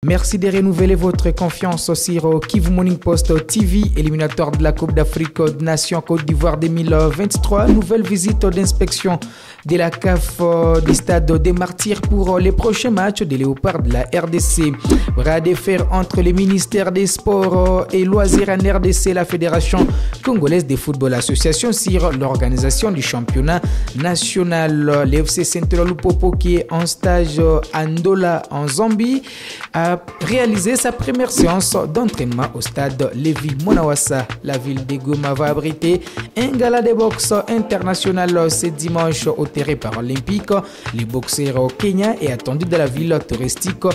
Merci de renouveler votre confiance sur Kivu Morning Post TV, éliminatoire de la Coupe d'Afrique des Nations Côte d'Ivoire 2023. Nouvelle visite d'inspection de la CAF du stade des Martyrs pour les prochains matchs des Léopards de la RDC. Bras de fer entre le ministère des Sports et Loisirs en RDC et la Fédération Congolaise de Football Association sur l'organisation du championnat national. L'FC Saint-Lupopo, qui est en stage à Ndola en Zambie, a réalisé sa première séance d'entraînement au stade Lévi Monawassa. La ville de Goma va abriter un gala de boxe international ce dimanche au terrain paralympique. Le boxeur au Kenya est attendu dans la ville touristique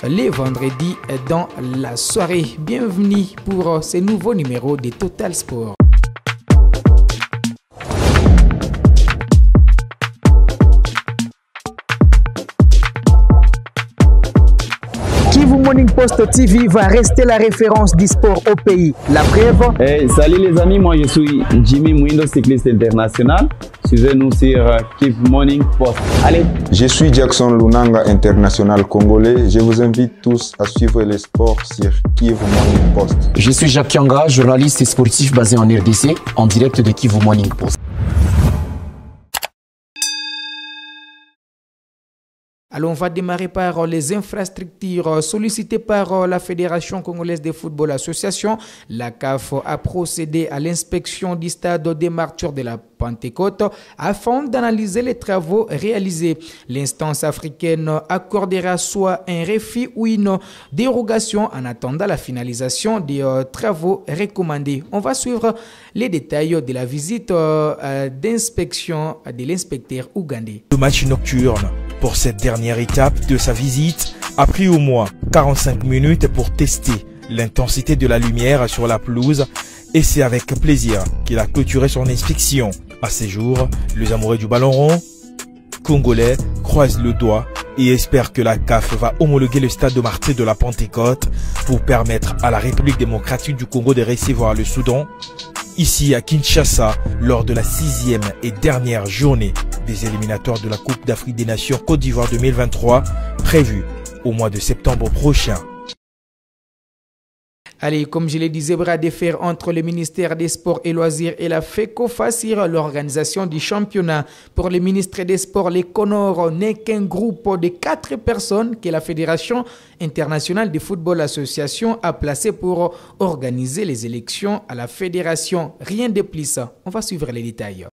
les vendredis dans la soirée. Bienvenue pour ce nouveau numéro de Total Sport. Kivu Morning Post TV va rester la référence du sport au pays. La preuve. Salut les amis, moi je suis Jimmy Mwindo, cycliste international. Suivez-nous sur Kivu Morning Post. Allez. Je suis Jackson Lunanga, international congolais. Je vous invite tous à suivre les sports sur Kivu Morning Post. Je suis Jacques Kianga, journaliste et sportif basé en RDC, en direct de Kivu Morning Post. Alors, on va démarrer par les infrastructures sollicitées par la Fédération Congolaise de Football Association. La CAF a procédé à l'inspection du stade des Martyrs de la Pentecôte afin d'analyser les travaux réalisés. L'instance africaine accordera soit un refus ou une dérogation en attendant la finalisation des travaux recommandés. On va suivre les détails de la visite d'inspection de l'inspecteur ougandais. Le match nocturne pour cette dernière étape de sa visite a pris au moins 45 minutes pour tester l'intensité de la lumière sur la pelouse, et c'est avec plaisir qu'il a clôturé son inspection. À ces jours, les amoureux du ballon rond congolais croisent le doigt et espèrent que la CAF va homologuer le stade de Martyrs de la Pentecôte pour permettre à la République démocratique du Congo de recevoir le Soudan ici à Kinshasa lors de la 6e et dernière journée des éliminatoires de la Coupe d'Afrique des Nations Côte d'Ivoire 2023 prévue au mois de septembre prochain. Allez, comme je le disais, bras de fer entre le ministère des Sports et Loisirs et la FECOFA sur l'organisation du championnat. Pour le ministre des Sports, les Conors n'est qu'un groupe de 4 personnes que la Fédération internationale de football association a placé pour organiser les élections à la fédération. Rien de plus. On va suivre les détails.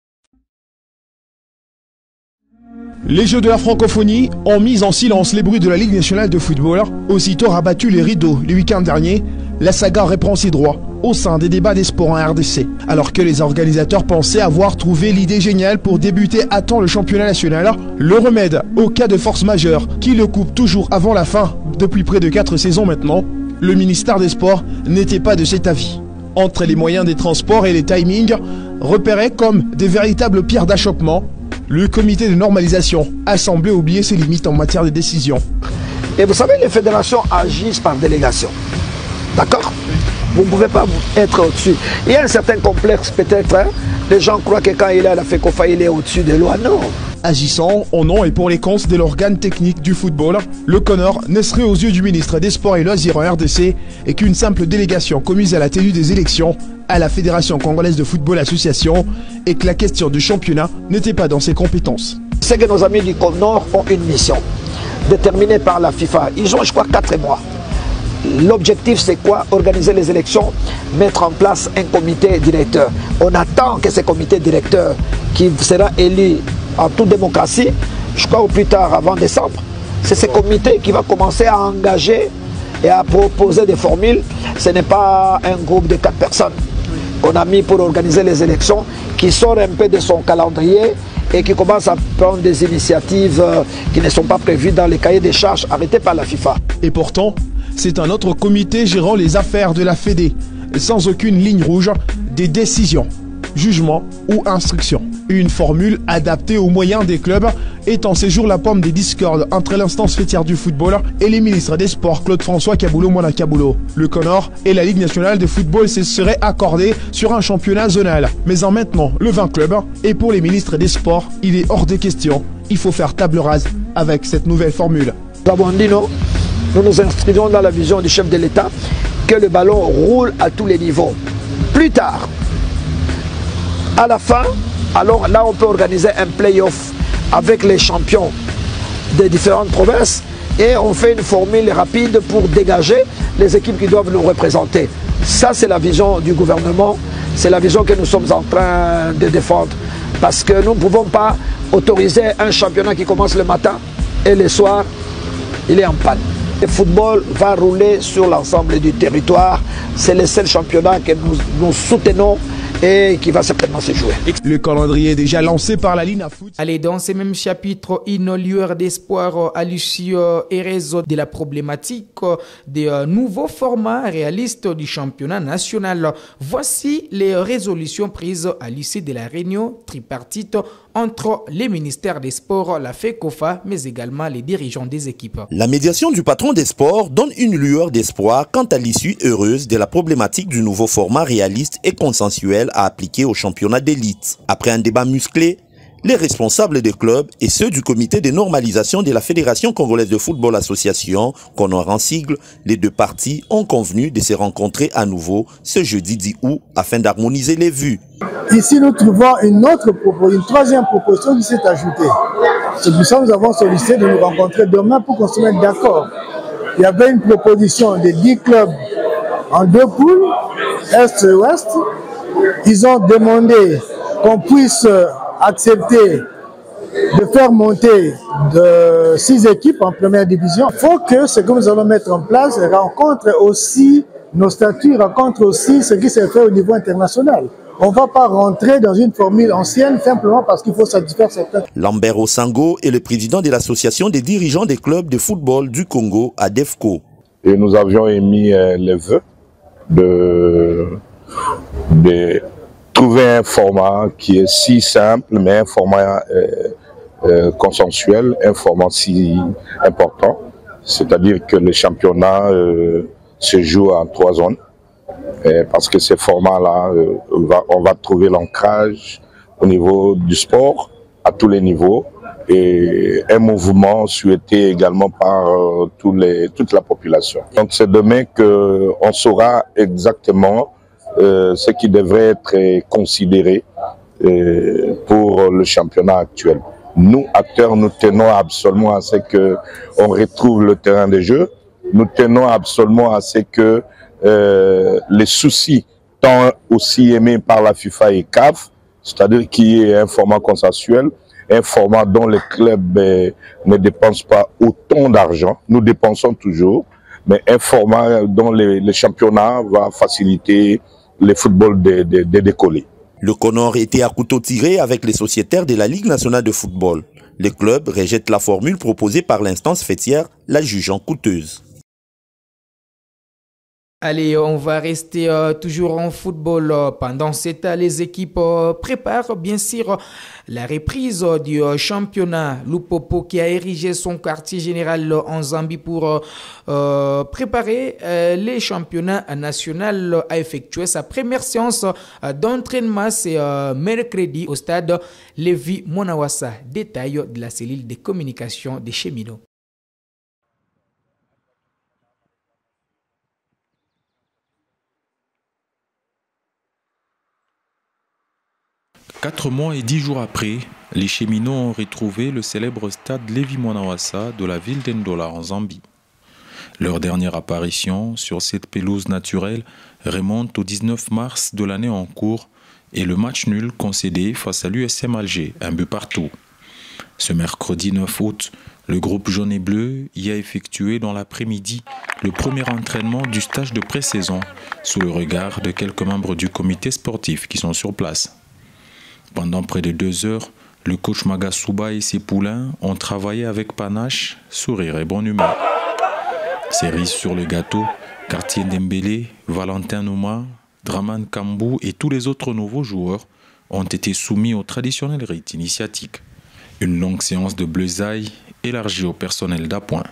Les Jeux de la francophonie ont mis en silence les bruits de la Ligue nationale de football. Aussitôt rabattu les rideaux le week-end dernier, la saga reprend ses droits au sein des débats des sports en RDC. Alors que les organisateurs pensaient avoir trouvé l'idée géniale pour débuter à temps le championnat national, le remède au cas de force majeure qui le coupe toujours avant la fin depuis près de 4 saisons maintenant, le ministère des Sports n'était pas de cet avis. Entre les moyens des transports et les timings, repérés comme des véritables pierres d'achoppement, le comité de normalisation a semblé oublier ses limites en matière de décision. Et vous savez, les fédérations agissent par délégation. D'accord? Vous ne pouvez pas être au-dessus. Il y a un certain complexe peut-être. Hein? Les gens croient que quand il est à la FECOFA, il est au-dessus des lois. Non. Agissant au nom et pour les comptes de l'organe technique du football, le Conor ne serait aux yeux du ministre des Sports et Loisirs en RDC et qu'une simple délégation commise à la tenue des élections à la Fédération Congolaise de Football Association et que la question du championnat n'était pas dans ses compétences. C'est que nos amis du Conor ont une mission déterminée par la FIFA. Ils ont, je crois, 4 mois. L'objectif, c'est quoi? Organiser les élections, mettre en place un comité directeur. On attend que ce comité directeur, qui sera élu en toute démocratie, je crois au plus tard avant décembre, c'est ce comité qui va commencer à engager et à proposer des formules. Ce n'est pas un groupe de 4 personnes qu'on a mis pour organiser les élections, qui sort un peu de son calendrier et qui commence à prendre des initiatives qui ne sont pas prévues dans les cahiers des charges arrêtés par la FIFA. Et pourtant, c'est un autre comité gérant les affaires de la Fédé, sans aucune ligne rouge, des décisions, jugements ou instructions. Une formule adaptée aux moyens des clubs est en séjour la pomme des discordes entre l'instance fêtière du football et les ministres des Sports Claude-François Kaboulou-Mwana Kaboulou. Le Conor et la Ligue nationale de football se seraient accordés sur un championnat zonal. Mais en maintenant le 20 clubs, et pour les ministres des Sports, il est hors de question. Il faut faire table rase avec cette nouvelle formule. Nous avons dit non. nous nous inscrivons dans la vision du chef de l'État que le ballon roule à tous les niveaux. Plus tard, à la fin, alors là on peut organiser un play-off avec les champions des différentes provinces et on fait une formule rapide pour dégager les équipes qui doivent nous représenter. Ça c'est la vision du gouvernement, c'est la vision que nous sommes en train de défendre. Parce que nous ne pouvons pas autoriser un championnat qui commence le matin et le soir, il est en panne. Le football va rouler sur l'ensemble du territoire. C'est le seul championnat que nous soutenons et qui va certainement se jouer. Le calendrier est déjà lancé par la Ligne à foot. Allez, dans ce même chapitre, une lueur d'espoir à l'issue et réseau de la problématique des nouveaux formats réalistes du championnat national. Voici les résolutions prises à l'issue de la réunion tripartite entre les ministères des Sports, la FECOFA, mais également les dirigeants des équipes. La médiation du patron des sports donne une lueur d'espoir quant à l'issue heureuse de la problématique du nouveau format réaliste et consensuel à appliquer au championnat d'élite. Après un débat musclé, les responsables des clubs et ceux du comité de normalisation de la Fédération congolaise de football association, qu'on aura en sigle, les deux parties ont convenu de se rencontrer à nouveau ce jeudi 10 août afin d'harmoniser les vues. Ici, nous trouvons une troisième proposition qui s'est ajoutée. C'est pour ça que nous avons sollicité de nous rencontrer demain pour qu'on se mette d'accord. Il y avait une proposition de 10 clubs en 2 poules, Est et Ouest. Ils ont demandé qu'on puisse accepter de faire monter de 6 équipes en première division. Il faut que ce que nous allons mettre en place rencontre aussi nos statuts, rencontre aussi ce qui s'est fait au niveau international. On ne va pas rentrer dans une formule ancienne simplement parce qu'il faut satisfaire certains. Lambert Osango est le président de l'association des dirigeants des clubs de football du Congo, ADEFCO. Et nous avions émis les vœux de trouver un format qui est si simple, mais un format consensuel, un format si important. C'est-à-dire que le championnat se joue en 3 zones. Parce que ces formats-là, on va trouver l'ancrage au niveau du sport, à tous les niveaux, et un mouvement souhaité également par toute la population. Donc c'est demain qu'on saura exactement ce qui devrait être considéré pour le championnat actuel. Nous, acteurs, nous tenons absolument à ce qu'on retrouve le terrain de jeu, nous tenons absolument à ce que les soucis tant aussi aimés par la FIFA et CAF, c'est-à-dire qu'il y ait un format consensuel, un format dont les clubs ne dépensent pas autant d'argent, nous dépensons toujours, mais un format dont les championnats va faciliter le football de décoller. Le Conor était à couteau tiré avec les sociétaires de la Ligue nationale de football. Les clubs rejettent la formule proposée par l'instance fêtière, la jugeant coûteuse. Allez, on va rester toujours en football. Pendant ce temps, les équipes préparent bien sûr la reprise du championnat. Lupopo qui a érigé son quartier général en Zambie pour préparer les championnats nationaux a effectué sa première séance d'entraînement. C'est mercredi au stade Lévi Monawassa. Détail de la cellule de communication des cheminots. Quatre mois et 10 jours après, les cheminots ont retrouvé le célèbre stade Lévi Monawassa de la ville d'Ndola en Zambie. Leur dernière apparition sur cette pelouse naturelle remonte au 19 mars de l'année en cours et le match nul concédé face à l'USM Alger, 1 but partout. Ce mercredi 9 août, le groupe jaune et bleu y a effectué dans l'après-midi le premier entraînement du stage de pré-saison sous le regard de quelques membres du comité sportif qui sont sur place. Pendant près de 2 heures, le coach Magasuba et ses poulains ont travaillé avec panache, sourire et bonne humeur. Cerise sur le gâteau, Cartier Dembélé, Valentin Nouma, Draman Kambou et tous les autres nouveaux joueurs ont été soumis au traditionnel rite initiatique. Une longue séance de bleusailles élargie au personnel d'appoint.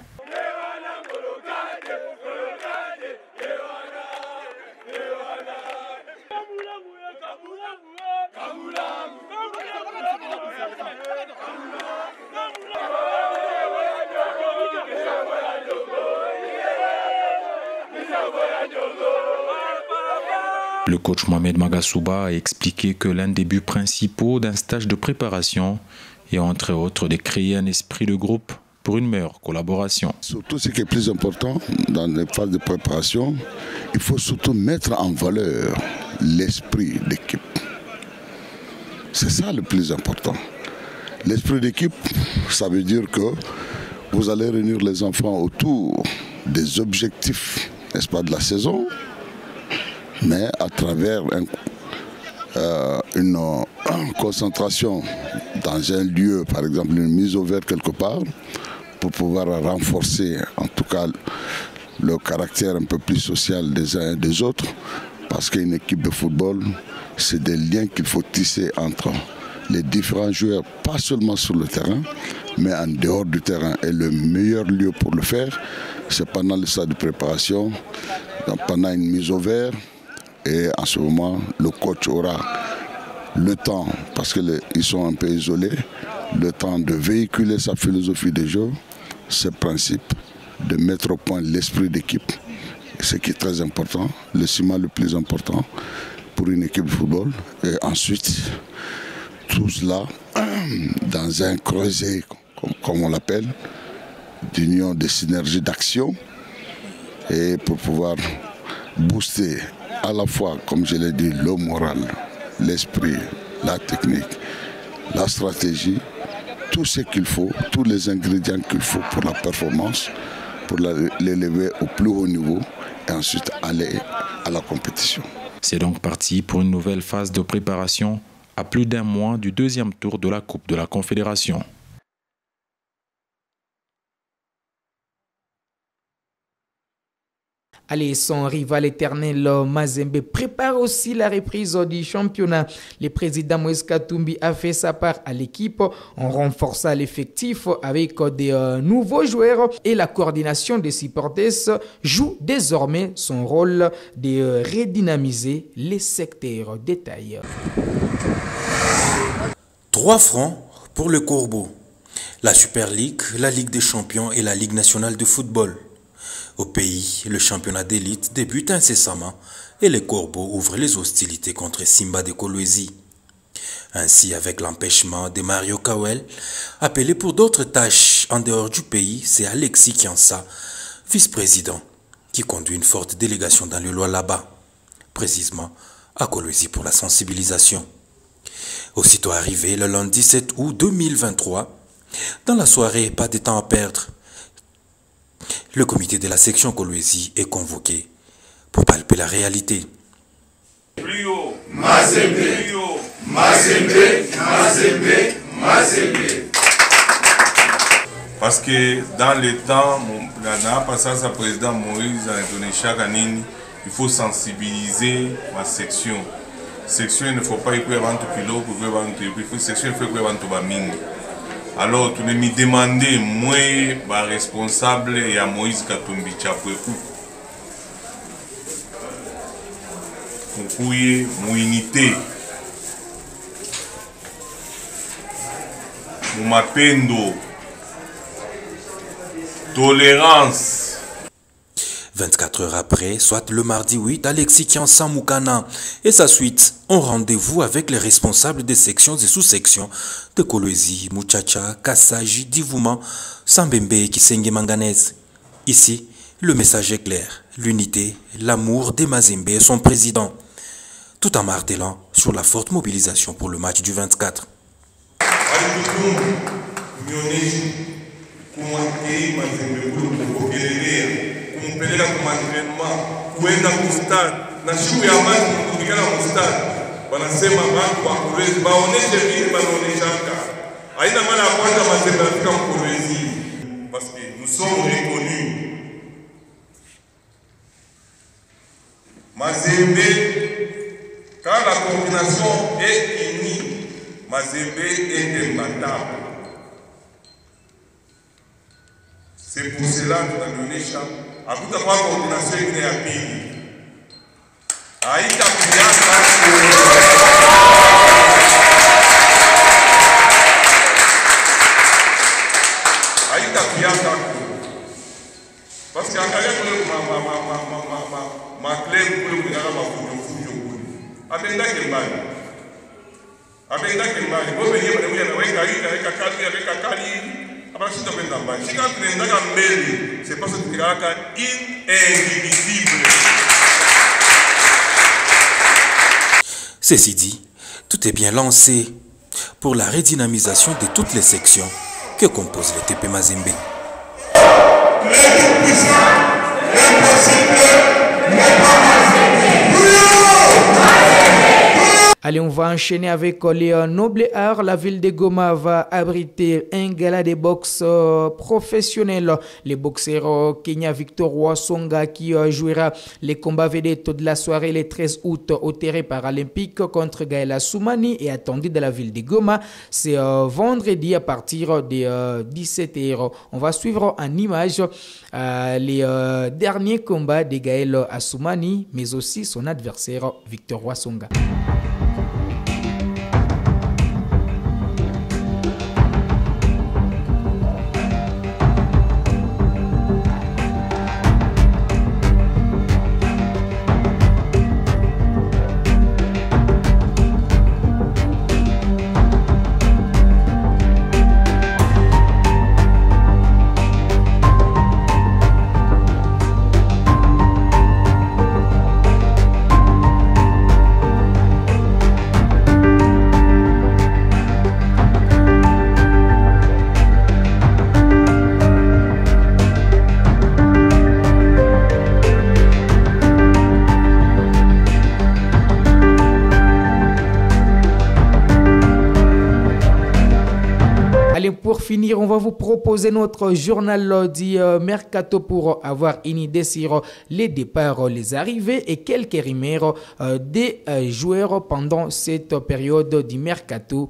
Le coach Mohamed Magasuba a expliqué que l'un des buts principaux d'un stage de préparation est entre autres de créer un esprit de groupe pour une meilleure collaboration. Surtout ce qui est plus important dans les phases de préparation, il faut surtout mettre en valeur l'esprit d'équipe. C'est ça le plus important. L'esprit d'équipe, ça veut dire que vous allez réunir les enfants autour des objectifs, n'est-ce pas, de la saison, mais à travers une concentration dans un lieu, par exemple une mise au vert quelque part, pour pouvoir renforcer en tout cas le caractère un peu plus social des uns et des autres, parce qu'une équipe de football, c'est des liens qu'il faut tisser entre les différents joueurs, pas seulement sur le terrain, mais en dehors du terrain. Et le meilleur lieu pour le faire, c'est pendant le stade de préparation, pendant une mise au vert. Et en ce moment, le coach aura le temps, parce qu'ils sont un peu isolés, le temps de véhiculer sa philosophie de jeu, ses principes, de mettre au point l'esprit d'équipe. Ce qui est très important, le ciment le plus important pour une équipe de football. Et ensuite, tout cela dans un creuset, comme on l'appelle, d'union, de synergie d'action, et pour pouvoir booster à la fois, comme je l'ai dit, le moral, l'esprit, la technique, la stratégie, tout ce qu'il faut, tous les ingrédients qu'il faut pour la performance, pour l'élever au plus haut niveau et ensuite aller à la compétition. C'est donc parti pour une nouvelle phase de préparation à plus d'un mois du deuxième tour de la Coupe de la Confédération. Allez, son rival éternel Mazembe prépare aussi la reprise du championnat. Le président Moïse Katumbi a fait sa part à l'équipe. On renforça l'effectif avec des nouveaux joueurs et la coordination des supporters joue désormais son rôle de redynamiser les secteurs détaillés. 3 francs pour le Corbeau, la Super League, la Ligue des Champions et la Ligue nationale de football. Au pays, le championnat d'élite débute incessamment et les Corbeaux ouvrent les hostilités contre Simba de Kolwezi. Ainsi, avec l'empêchement de Mario Kawel, appelé pour d'autres tâches en dehors du pays, c'est Alexis Kiansa, vice-président, qui conduit une forte délégation dans le Lualaba, précisément à Kolwezi pour la sensibilisation. Aussitôt arrivé le lundi 17 août 2023, dans la soirée, pas de temps à perdre, le comité de la section Kolwezi est convoqué pour palper la réalité. Plus haut, Mazembe, plus haut, Mazembe, Mazembe, Mazembe. Parce que dans le temps, le président Moïse a donné chaque année, il faut sensibiliser ma section. Section, il ne faut pas y avoir un pilote, il faut section, il faut y avoir un ming. Alors, tu me demandais, moi, responsable, et à Moïse Katumbi, pour mon unité, mon mapendo, tolérance. 24 heures après, soit le mardi 8, Alexis Kiansa Moukana et sa suite ont rendez-vous avec les responsables des sections et sous-sections de Kolwezi, Muchacha, Kassaji, Divouma, Sambembe et Kisenge Manganese. Ici, le message est clair, l'unité, l'amour des Mazembe et son président, tout en martelant sur la forte mobilisation pour le match du 24. Kumpeleka kwa entraînement kuenda kustad na shule ya maji kufikana kustad wanasema watu wa Kolwezi baoneshe vile banaoneshaka haina maana ya kwanza Mazembe afika Kolwezi parce que nous sommes reconnus Mazembe quand la coordination est unie Mazembe est imbattable. C'est pour cela que nous avons donné ça. Akuta kwa coordination ingine ya pili. Haita kujaza haita kujaza parce que angalia kule ma clé kule kuna mafujo fujo kule. abengaki mbali bobenye balemuya na wekakali abasita benga mbali sika tunendaka mbele c'est parce que tukikalaka indivisible. Ceci dit, tout est bien lancé pour la redynamisation de toutes les sections que compose le TP Mazembe. Allez, on va enchaîner avec les Nobles Arts. La ville de Goma va abriter un gala de boxe professionnel. Le boxeur Kenya Victor Wasonga qui jouera les combats vedettes de la soirée le 13 août au terrain paralympique contre Gaëla Soumani est attendu de la ville de Goma. C'est vendredi à partir de 17h. On va suivre en image les derniers combats de Gaëla Soumani, mais aussi son adversaire Victor Wasonga. Pour finir, on va vous proposer notre journal du Mercato pour avoir une idée sur les départs, les arrivées et quelques rumeurs des joueurs pendant cette période du Mercato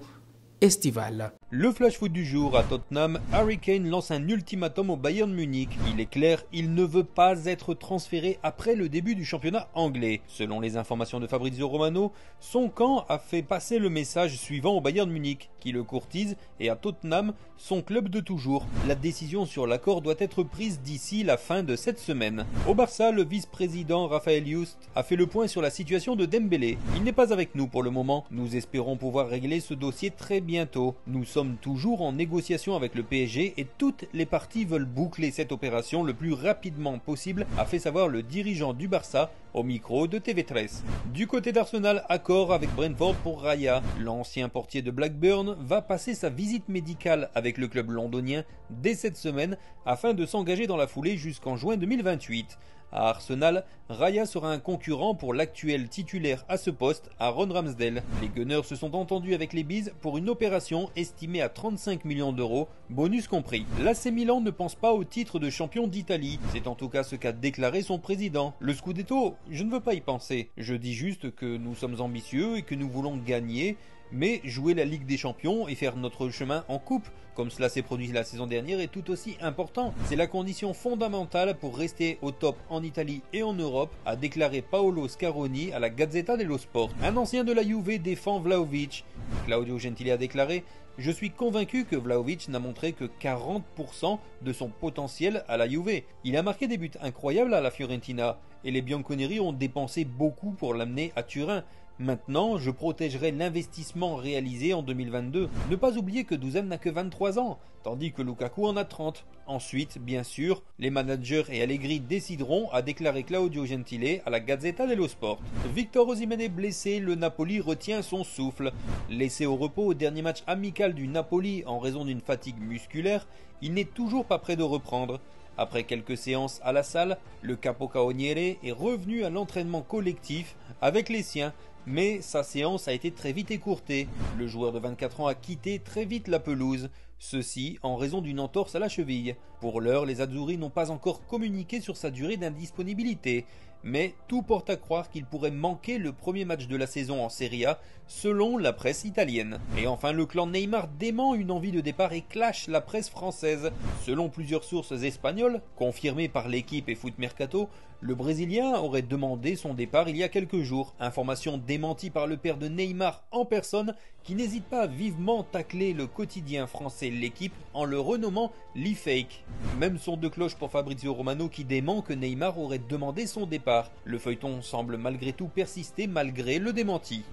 estival. Le flash foot du jour à Tottenham, Harry Kane lance un ultimatum au Bayern Munich. Il est clair, il ne veut pas être transféré après le début du championnat anglais. Selon les informations de Fabrizio Romano, son camp a fait passer le message suivant au Bayern Munich, qui le courtise, et à Tottenham, son club de toujours. La décision sur l'accord doit être prise d'ici la fin de cette semaine. Au Barça, le vice-président Raphaël Just a fait le point sur la situation de Dembélé. Il n'est pas avec nous pour le moment. Nous espérons pouvoir régler ce dossier très bientôt. Nous sommes toujours en négociation avec le PSG et toutes les parties veulent boucler cette opération le plus rapidement possible, a fait savoir le dirigeant du Barça au micro de TV13. Du côté d'Arsenal, accord avec Brentford pour Raya. L'ancien portier de Blackburn va passer sa visite médicale avec le club londonien dès cette semaine afin de s'engager dans la foulée jusqu'en juin 2028. À Arsenal, Raya sera un concurrent pour l'actuel titulaire à ce poste, Aaron Ramsdale. Les Gunners se sont entendus avec les Bees pour une opération estimée à 35 millions d'euros, bonus compris. L'AC Milan ne pense pas au titre de champion d'Italie. C'est en tout cas ce qu'a déclaré son président. Le Scudetto, je ne veux pas y penser. Je dis juste que nous sommes ambitieux et que nous voulons gagner, mais jouer la Ligue des Champions et faire notre chemin en coupe, comme cela s'est produit la saison dernière, est tout aussi important. C'est la condition fondamentale pour rester au top en Italie et en Europe, a déclaré Paolo Scaroni à la Gazzetta dello Sport. Un ancien de la Juve défend Vlahovic. Claudio Gentile a déclaré « Je suis convaincu que Vlahovic n'a montré que 40% de son potentiel à la Juve. Il a marqué des buts incroyables à la Fiorentina et les Bianconeri ont dépensé beaucoup pour l'amener à Turin. Maintenant, je protégerai l'investissement réalisé en 2022. Ne pas oublier que Douzen n'a que 23 ans, tandis que Lukaku en a 30. Ensuite, bien sûr, les managers et Allegri décideront, a déclaré Claudio Gentile à la Gazzetta dello Sport. Victor Osimhen est blessé, le Napoli retient son souffle. Laissé au repos au dernier match amical du Napoli en raison d'une fatigue musculaire, il n'est toujours pas prêt de reprendre. Après quelques séances à la salle, le Capocannoniere est revenu à l'entraînement collectif avec les siens, mais sa séance a été très vite écourtée. Le joueur de 24 ans a quitté très vite la pelouse, ceci en raison d'une entorse à la cheville. Pour l'heure, les Azzurri n'ont pas encore communiqué sur sa durée d'indisponibilité, mais tout porte à croire qu'il pourrait manquer le premier match de la saison en Serie A, selon la presse italienne. Et enfin, le clan Neymar dément une envie de départ et clash la presse française. Selon plusieurs sources espagnoles, confirmées par l'équipe et Foot Mercato, le Brésilien aurait demandé son départ il y a quelques jours. Information démentie par le père de Neymar en personne, qui n'hésite pas à vivement tacler le quotidien français l'équipe en le renommant l'e-fake. Même son de cloche pour Fabrizio Romano qui dément que Neymar aurait demandé son départ. Le feuilleton semble malgré tout persister malgré le démenti.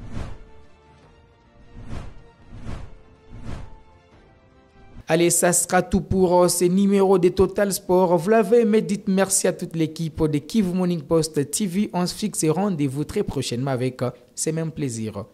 Allez, ça sera tout pour ce numéro de Total Sport. Vous l'avez aimé, dites merci à toute l'équipe de Kivu Morning Post TV. On se fixe et rendez-vous très prochainement avec ces mêmes plaisirs.